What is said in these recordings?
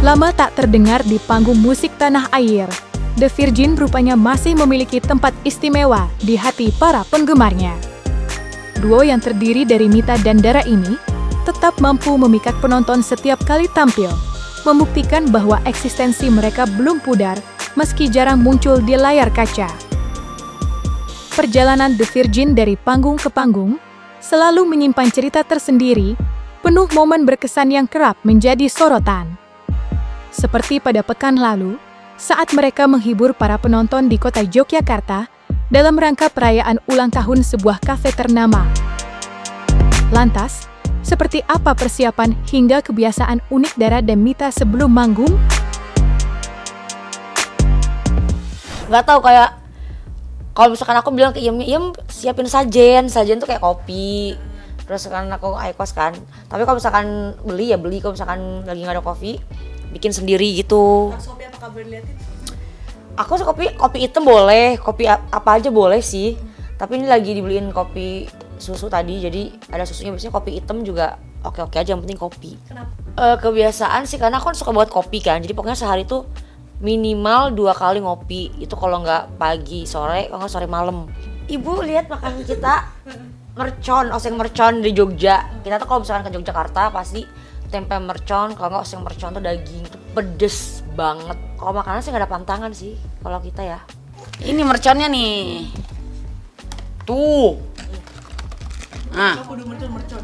Lama tak terdengar di panggung musik tanah air, The Virgin rupanya masih memiliki tempat istimewa di hati para penggemarnya. Duo yang terdiri dari Mita dan Dara ini tetap mampu memikat penonton setiap kali tampil, membuktikan bahwa eksistensi mereka belum pudar meski jarang muncul di layar kaca. Perjalanan The Virgin dari panggung ke panggung selalu menyimpan cerita tersendiri, penuh momen berkesan yang kerap menjadi sorotan. Seperti pada pekan lalu, saat mereka menghibur para penonton di kota Yogyakarta dalam rangka perayaan ulang tahun sebuah kafe ternama. Lantas, seperti apa persiapan hingga kebiasaan unik Dara dan Mita sebelum manggung? Gak tau, kayak kalau misalkan aku bilang ke Iem siapin sajen tuh kayak kopi. Terus kan aku kos kan. Tapi kalau misalkan beli ya beli, kalau misalkan lagi nggak ada kopi, bikin sendiri gitu. Kopi apakah boleh liatin? Aku suka kopi hitam boleh, kopi apa aja boleh sih. Tapi ini lagi dibeliin kopi susu tadi, jadi ada susunya. Biasanya kopi hitam juga oke-oke aja, yang penting kopi. Kenapa? Kebiasaan sih, karena aku kan suka banget kopi kan. Jadi pokoknya sehari tuh minimal 2 kali ngopi. Itu kalau nggak pagi, sore, kalau nggak sore malam. Ibu lihat makanan kita, mercon, oseng mercon di Jogja. Kita tuh kalau misalkan ke Yogyakarta pasti tempe mercon, kalau nggak oseng mercon tuh daging, tuh pedes banget. Kalau makanan sih nggak ada pantangan sih kalau kita ya. Ini merconnya nih. Tuh. Nah. Aku udah mercon.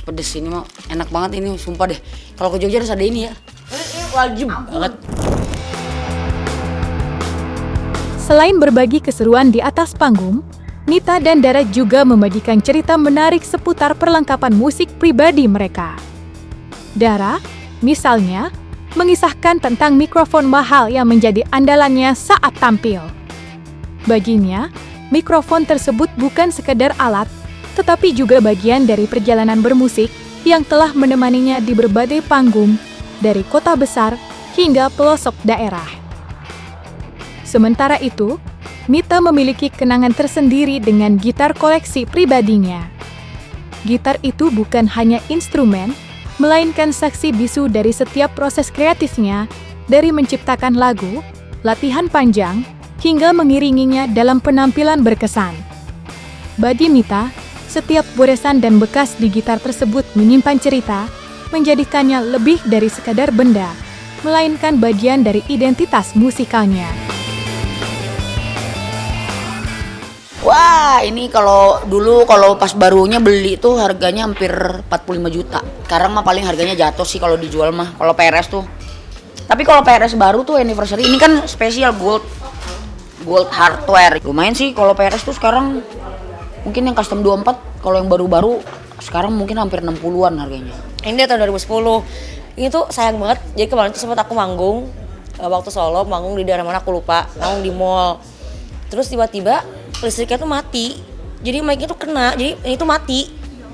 Pedes ini mah. Enak banget ini, sumpah deh. Kalau ke Jogja harus ada ini ya. Ini wajib banget. Selain berbagi keseruan di atas panggung, Mita dan Dara juga membagikan cerita menarik seputar perlengkapan musik pribadi mereka. Dara, misalnya, mengisahkan tentang mikrofon mahal yang menjadi andalannya saat tampil. Baginya, mikrofon tersebut bukan sekedar alat, tetapi juga bagian dari perjalanan bermusik yang telah menemaninya di berbagai panggung, dari kota besar hingga pelosok daerah. Sementara itu, Mita memiliki kenangan tersendiri dengan gitar koleksi pribadinya. Gitar itu bukan hanya instrumen, melainkan saksi bisu dari setiap proses kreatifnya, dari menciptakan lagu, latihan panjang, hingga mengiringinya dalam penampilan berkesan. Bagi Mita, setiap goresan dan bekas di gitar tersebut menyimpan cerita, menjadikannya lebih dari sekadar benda, melainkan bagian dari identitas musikalnya. Wah, ini kalau pas barunya beli tuh harganya hampir 45 juta. Sekarang mah paling harganya jatuh sih kalau dijual mah. Kalau PRS tuh. Tapi kalau PRS baru tuh anniversary ini kan spesial gold hardware. Lumayan sih kalau PRS tuh sekarang mungkin yang custom 24, kalau yang baru-baru sekarang mungkin hampir 60-an harganya. Ini tahun 2010. Ini tuh sayang banget. Jadi kemarin tuh sempat aku manggung waktu Solo, manggung di daerah mana aku lupa, manggung di mall. Terus tiba-tiba listriknya tuh mati, jadi mic-nya tuh kena, jadi ini tuh mati.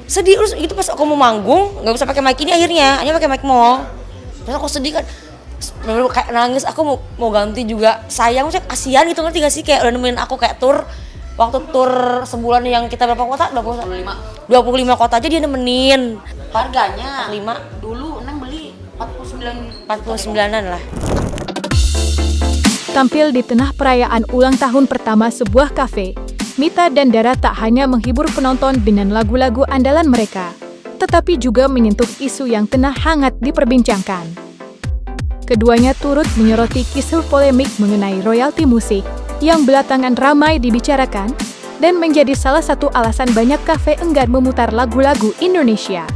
Sedih terus itu pas aku mau manggung nggak bisa pakai mic ini, akhirnya hanya pakai mic mall. Terus aku sedih kan, bener-bener kayak nangis. Aku mau ganti juga, sayang, maksudnya kasihan gitu, ngerti gak sih, kayak udah nemenin aku kayak waktu tur sebulan yang kita berapa kota? 25 kota aja dia nemenin. Harganya 45 dulu Neng beli 49-an lah. Tampil di tengah perayaan ulang tahun pertama sebuah kafe, Mita dan Dara tak hanya menghibur penonton dengan lagu-lagu andalan mereka, tetapi juga menyentuh isu yang tengah hangat diperbincangkan. Keduanya turut menyoroti kisah polemik mengenai royalti musik yang belakangan ramai dibicarakan dan menjadi salah satu alasan banyak kafe enggan memutar lagu-lagu Indonesia.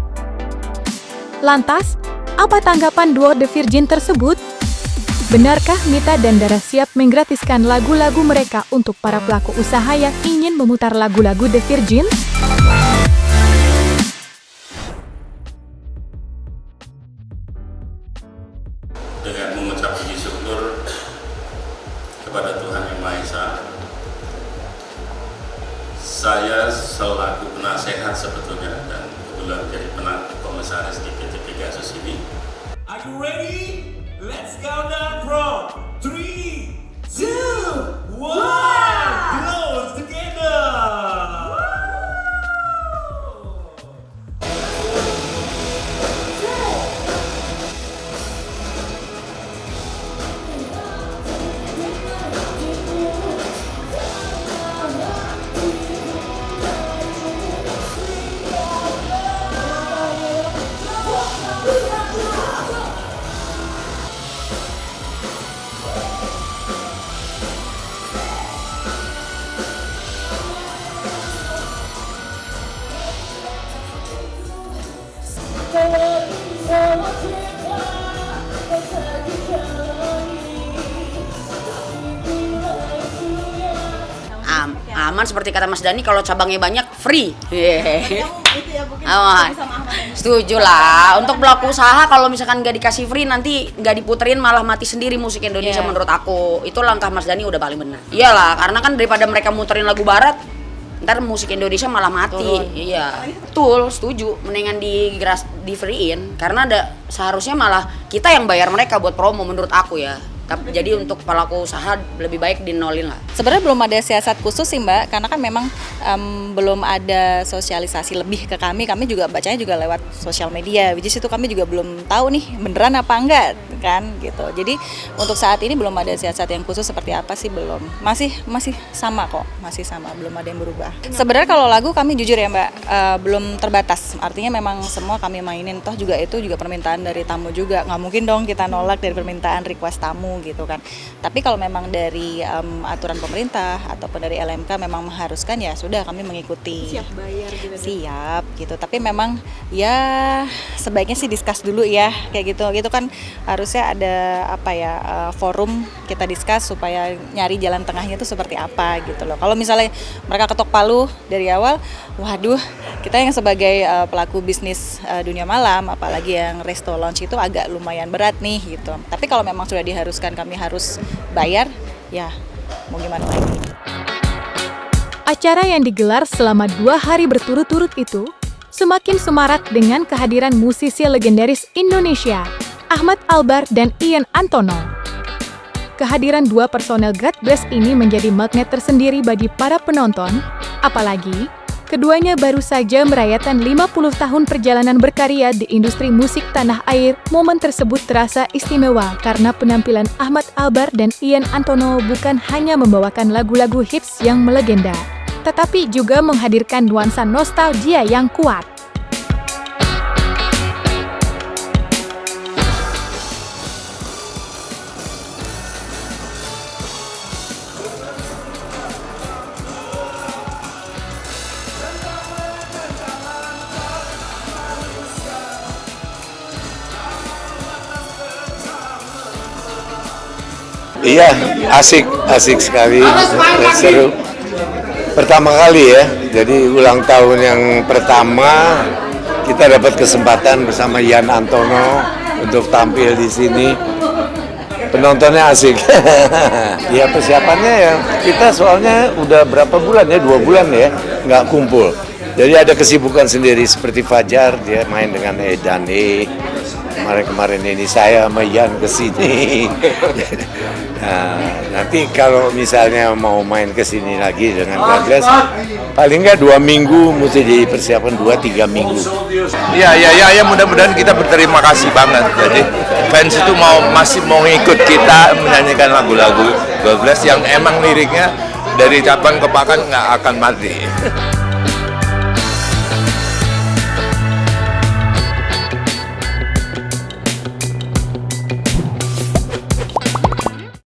Lantas, apa tanggapan duo The Virgin tersebut? Benarkah Mita dan Dara siap menggratiskan lagu-lagu mereka untuk para pelaku usaha yang ingin memutar lagu-lagu The Virgin? Dengan mengucap puji syukur kepada Tuhan Yang Maha Esa, saya selaku penasehat sebetulnya dan kebetulan menjadi komisaris di PT Pegasus ini. Are you ready? Let's count down from 3, 2, 1. Close together. aman seperti kata Mas Dani, kalau cabangnya banyak free. Setuju lah. Untuk pelaku usaha kalau misalkan nggak dikasih free nanti nggak diputerin malah mati sendiri musik Indonesia menurut aku. Itu langkah Mas Dani udah paling benar. Iyalah, karena kan daripada mereka muterin lagu barat, ntar musik Indonesia malah mati. Iya, betul, setuju. Mendingan di free-in karena seharusnya malah kita yang bayar mereka buat promo menurut aku ya. Tapi jadi untuk pelaku usaha lebih baik dinolin lah. Sebenarnya belum ada siasat khusus sih Mbak, karena kan memang belum ada sosialisasi lebih ke kami juga bacanya juga lewat sosial media, which is itu kami juga belum tahu nih beneran apa enggak kan gitu. Jadi untuk saat ini belum ada siasat yang khusus seperti apa sih, belum. Masih sama kok, masih sama, belum ada yang berubah. Sebenarnya kalau lagu kami jujur ya Mbak, belum terbatas, artinya memang semua kami mainin, toh juga itu juga permintaan dari tamu juga, nggak mungkin dong kita nolak dari permintaan request tamu gitu kan. Tapi kalau memang dari aturan pemerintah ataupun dari LMK memang mengharuskan, ya sudah kami mengikuti. Siap bayar gitu. Siap gitu. Tapi memang ya sebaiknya sih discuss dulu ya kayak gitu. Gitu kan harusnya ada forum kita discuss supaya nyari jalan tengahnya itu seperti apa gitu loh. Kalau misalnya mereka ketok palu dari awal, waduh, kita yang sebagai pelaku bisnis dunia malam, apalagi yang resto lounge itu agak lumayan berat nih gitu. Tapi kalau memang sudah diharuskan kami harus bayar, ya mau gimana lagi. Acara yang digelar selama 2 hari berturut-turut itu semakin semarak dengan kehadiran musisi legendaris Indonesia, Ahmad Albar dan Ian Antono. Kehadiran 2 personel God Bless ini menjadi magnet tersendiri bagi para penonton, apalagi keduanya baru saja merayakan 50 tahun perjalanan berkarya di industri musik tanah air. Momen tersebut terasa istimewa karena penampilan Ahmad Albar dan Ian Antono bukan hanya membawakan lagu-lagu hits yang melegenda, tetapi juga menghadirkan nuansa nostalgia yang kuat. Iya, asik sekali, seru. Pertama kali ya, jadi ulang tahun yang pertama kita dapat kesempatan bersama Ian Antono untuk tampil di sini. Penontonnya asik. Ya persiapannya ya, kita soalnya udah berapa bulan ya, 2 bulan ya, nggak kumpul. Jadi ada kesibukan sendiri seperti Fajar, dia main dengan Dani. Kemarin ini saya sama Ian kesini. Nah, nanti kalau misalnya mau main kesini lagi dengan God Bless, paling nggak 2 minggu, mesti dipersiapkan 2-3 minggu. Ya, mudah-mudahan kita berterima kasih banget. Jadi fans itu masih mau ikut kita menyanyikan lagu-lagu God Bless yang emang liriknya dari Cabang ke Pakan nggak akan mati.